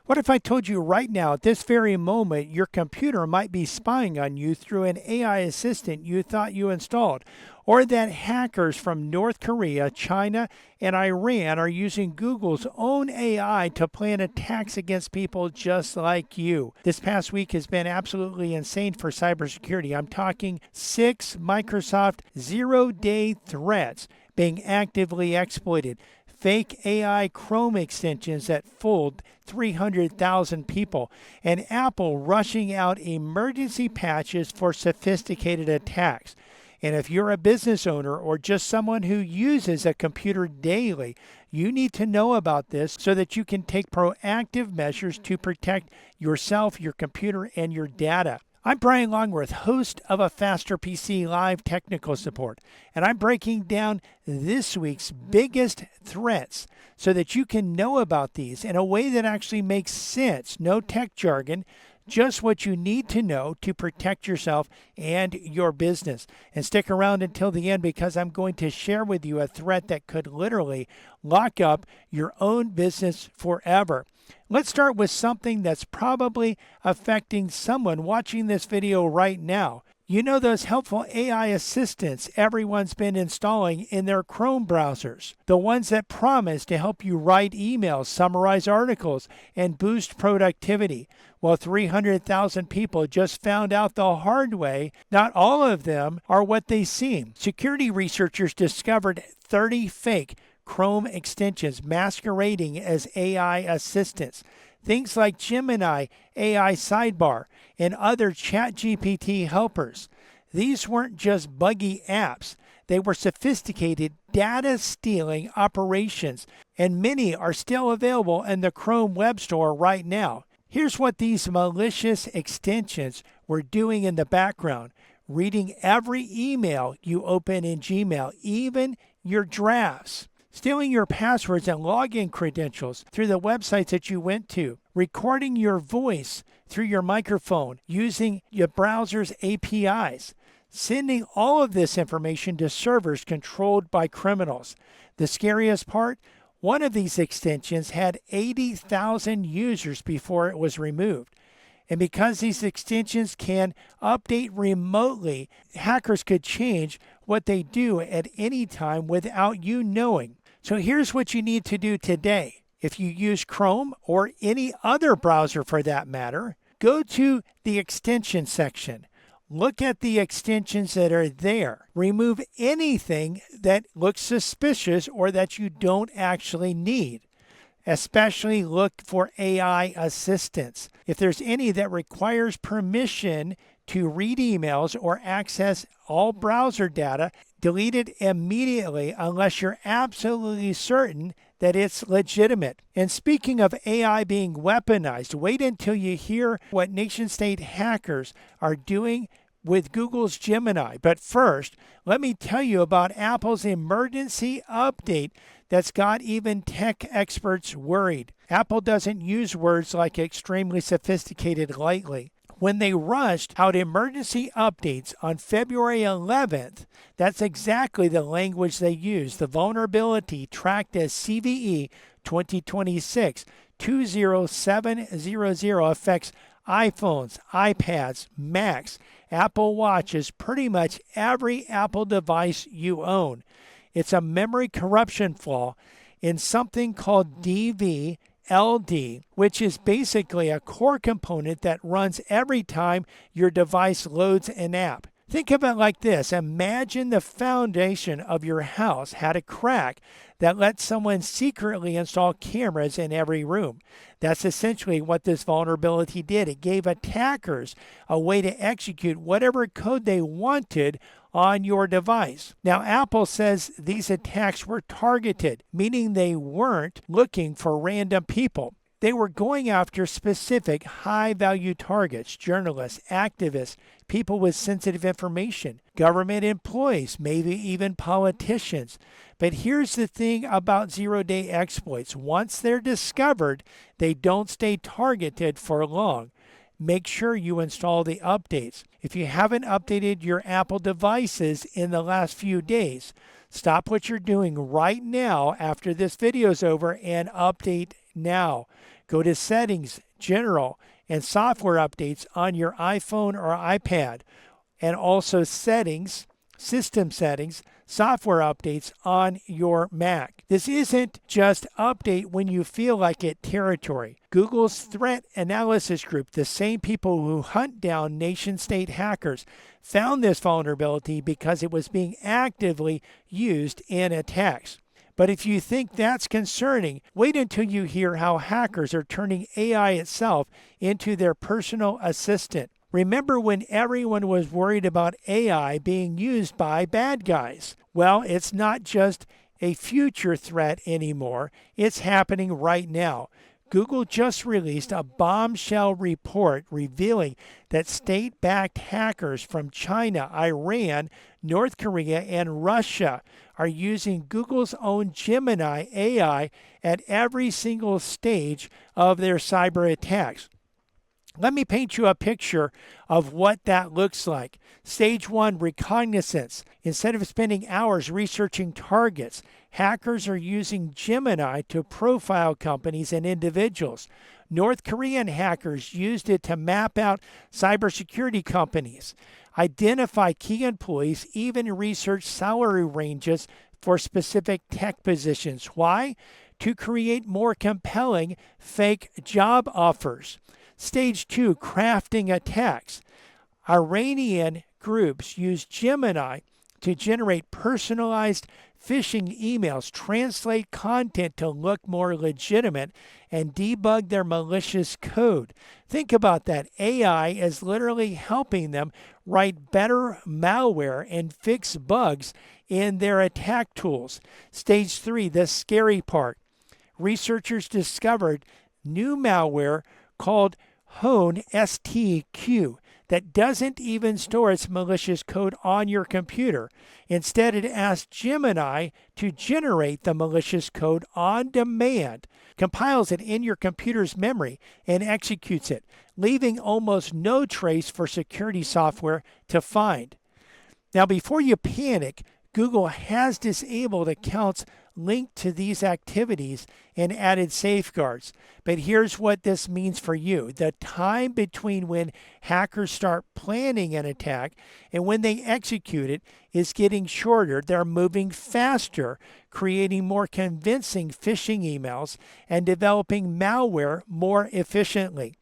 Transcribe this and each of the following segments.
What if I told you right now, at this very moment, your computer might be spying on you through an AI assistant you thought you installed? Or that hackers from North Korea, China, and Iran are using Google's own AI to plan attacks against people just like you? This past week has been absolutely insane for cybersecurity. I'm talking 6 Microsoft zero-day threats being actively exploited. Fake AI Chrome extensions that fooled 300,000 people, and Apple rushing out emergency patches for sophisticated attacks. And if you're a business owner or just someone who uses a computer daily, you need to know about this so that you can take proactive measures to protect yourself, your computer, and your data. I'm Brian Longworth, host of A Faster PC Live Technical Support, and I'm breaking down this week's biggest threats so that you can know about these in a way that actually makes sense. No tech jargon, just what you need to know to protect yourself and your business. And stick around until the end because I'm going to share with you a threat that could literally lock up your own business forever. Let's start with something that's probably affecting someone watching this video right now. You know those helpful AI assistants everyone's been installing in their Chrome browsers? The ones that promise to help you write emails, summarize articles, and boost productivity. Well, 300,000 people just found out the hard way. Not all of them are what they seem. Security researchers discovered 30 fake Chrome extensions masquerading as AI assistants. Things like Gemini AI Sidebar and other ChatGPT helpers. These weren't just buggy apps. They were sophisticated data-stealing operations, and many are still available in the Chrome Web Store right now. Here's what these malicious extensions were doing in the background. Reading every email you open in Gmail, even your drafts. Stealing your passwords and login credentials through the websites that you went to, recording your voice through your microphone using your browser's APIs, sending all of this information to servers controlled by criminals. The scariest part, one of these extensions had 80,000 users before it was removed. And because these extensions can update remotely, hackers could change what they do at any time without you knowing. So here's what you need to do today. If you use Chrome or any other browser for that matter, go to the extension section. Look at the extensions that are there. Remove anything that looks suspicious or that you don't actually need. Especially look for AI assistants. If there's any that requires permission to read emails or access all browser data, delete it immediately unless you're absolutely certain that it's legitimate. And speaking of AI being weaponized, wait until you hear what nation-state hackers are doing with Google's Gemini. But first, let me tell you about Apple's emergency update that's got even tech experts worried. Apple doesn't use words like extremely sophisticated lightly. When they rushed out emergency updates on February 11th, that's exactly the language they used. The vulnerability tracked as CVE 2026 20700 affects iPhones, iPads, Macs, Apple Watches, pretty much every Apple device you own. It's a memory corruption flaw in something called DVLD, which is basically a core component that runs every time your device loads an app. Think of it like this. Imagine the foundation of your house had a crack that let someone secretly install cameras in every room. That's essentially what this vulnerability did. It gave attackers a way to execute whatever code they wanted on your device. Now, Apple says these attacks were targeted, meaning they weren't looking for random people. They were going after specific high-value targets, journalists, activists, people with sensitive information, government employees, maybe even politicians. But here's the thing about zero-day exploits. Once they're discovered, they don't stay targeted for long. Make sure you install the updates. If you haven't updated your Apple devices in the last few days, stop what you're doing right now after this video is over and update now. Go to Settings, General, and Software Updates on your iPhone or iPad, and also Settings, System Settings, Software Updates on your Mac. This isn't just update when you feel like it territory. Google's Threat Analysis Group, the same people who hunt down nation-state hackers, found this vulnerability because it was being actively used in attacks. But if you think that's concerning, wait until you hear how hackers are turning AI itself into their personal assistant. Remember when everyone was worried about AI being used by bad guys? Well, it's not just a future threat anymore. It's happening right now. Google just released a bombshell report revealing that state-backed hackers from China, Iran, North Korea, and Russia are using Google's own Gemini AI at every single stage of their cyber attacks. Let me paint you a picture of what that looks like. Stage 1, reconnaissance. Instead of spending hours researching targets, hackers are using Gemini to profile companies and individuals. North Korean hackers used it to map out cybersecurity companies, identify key employees, even research salary ranges for specific tech positions. Why? To create more compelling fake job offers. Stage 2, crafting attacks. Iranian groups use Gemini to generate personalized phishing emails, translate content to look more legitimate, and debug their malicious code. Think about that. AI is literally helping them write better malware and fix bugs in their attack tools. Stage 3, the scary part. Researchers discovered new malware called Hone STQ that doesn't even store its malicious code on your computer. Instead, it asks Gemini to generate the malicious code on demand, compiles it in your computer's memory, and executes it, leaving almost no trace for security software to find. Now, before you panic, Google has disabled accounts linked to these activities and added safeguards. But here's what this means for you. The time between when hackers start planning an attack and when they execute it is getting shorter. They're moving faster, creating more convincing phishing emails and developing malware more efficiently.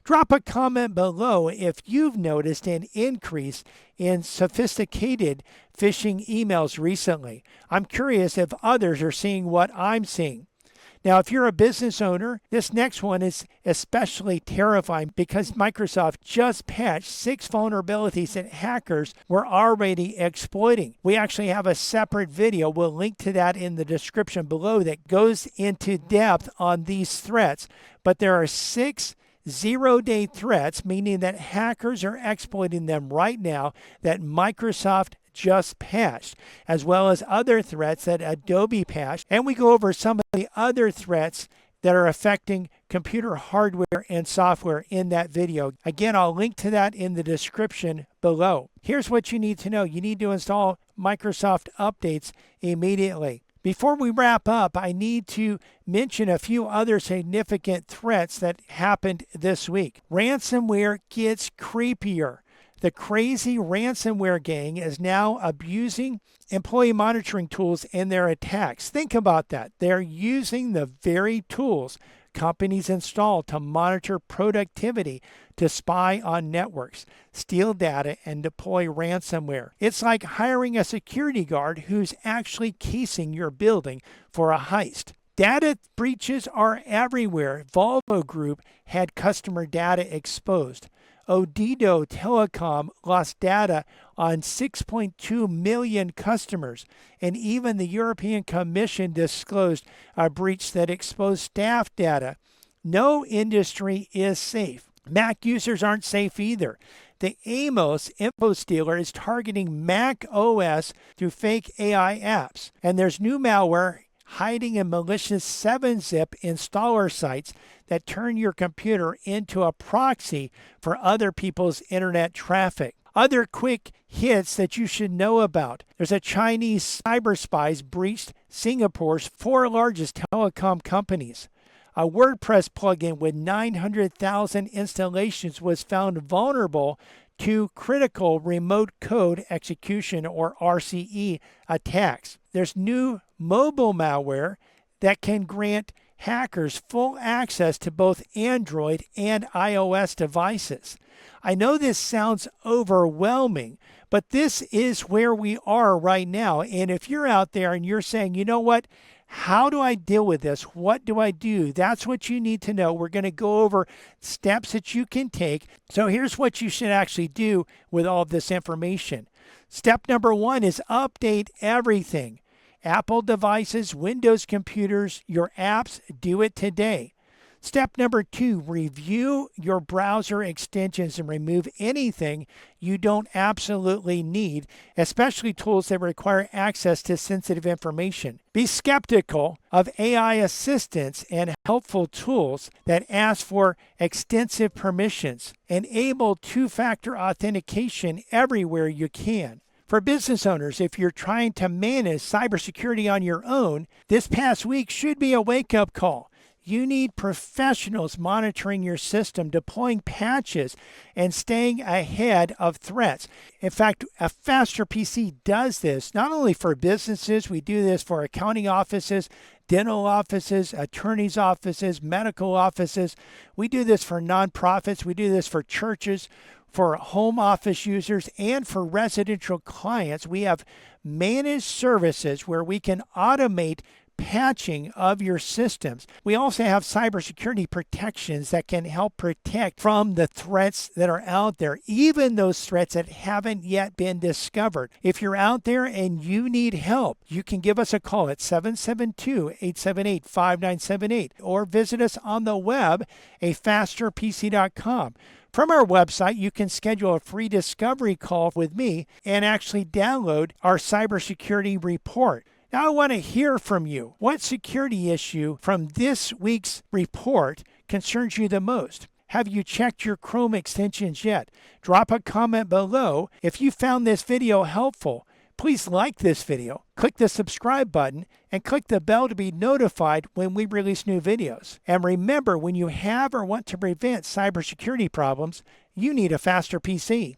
Drop a comment below if you've noticed an increase in sophisticated phishing emails recently. I'm curious if others are seeing what I'm seeing. Now, if you're a business owner, this next one is especially terrifying because Microsoft just patched 6 vulnerabilities that hackers were already exploiting. We actually have a separate video. We'll link to that in the description below that goes into depth on these threats. But there are 6 zero-day threats, meaning that hackers are exploiting them right now, that Microsoft just patched, as well as other threats that Adobe patched. And we go over some of the other threats that are affecting computer hardware and software in that video. Again, I'll link to that in the description below. Here's what you need to know. You need to install Microsoft Updates immediately. Before we wrap up, I need to mention a few other significant threats that happened this week. Ransomware gets creepier. The crazy ransomware gang is now abusing employee monitoring tools in their attacks. Think about that. They're using the very tools companies install to monitor productivity, to spy on networks, steal data, and deploy ransomware. It's like hiring a security guard who's actually casing your building for a heist. Data breaches are everywhere. Volvo Group had customer data exposed. Odido Telecom lost data on 6.2 million customers, and even the European Commission disclosed a breach that exposed staff data. No industry is safe. Mac users aren't safe either. The Amos info stealer is targeting Mac OS through fake AI apps, and there's new malware hiding in malicious 7-zip installer sites that turn your computer into a proxy for other people's internet traffic. Other quick hits that you should know about. There's a Chinese cyber spies breached Singapore's 4 largest telecom companies. A WordPress plugin with 900,000 installations was found vulnerable to critical remote code execution or RCE attacks. There's new mobile malware that can grant hackers full access to both Android and iOS devices. I know this sounds overwhelming, but this is where we are right now. And if you're out there and you're saying, you know what, how do I deal with this? What do I do? That's what you need to know. We're going to go over steps that you can take. So here's what you should actually do with all of this information. Step number 1 is update everything. Apple devices, Windows computers, your apps, do it today. Step number 2, review your browser extensions and remove anything you don't absolutely need, especially tools that require access to sensitive information. Be skeptical of AI assistants and helpful tools that ask for extensive permissions. Enable two-factor authentication everywhere you can. For business owners, if you're trying to manage cybersecurity on your own, this past week should be a wake-up call. You need professionals monitoring your system, deploying patches, and staying ahead of threats. In fact, a Faster PC does this not only for businesses, we do this for accounting offices, dental offices, attorneys' offices, medical offices. We do this for nonprofits. We do this for churches, for home office users, and for residential clients. We have managed services where we can automate patching of your systems. We also have cybersecurity protections that can help protect from the threats that are out there, even those threats that haven't yet been discovered. If you're out there and you need help, you can give us a call at 772-878-5978 or visit us on the web, afasterpc.com. From our website, you can schedule a free discovery call with me and actually download our cybersecurity report. Now I want to hear from you. What security issue from this week's report concerns you the most? Have you checked your Chrome extensions yet? Drop a comment below. If you found this video helpful, please like this video, click the subscribe button, and click the bell to be notified when we release new videos. And remember, when you have or want to prevent cybersecurity problems, you need a Faster PC.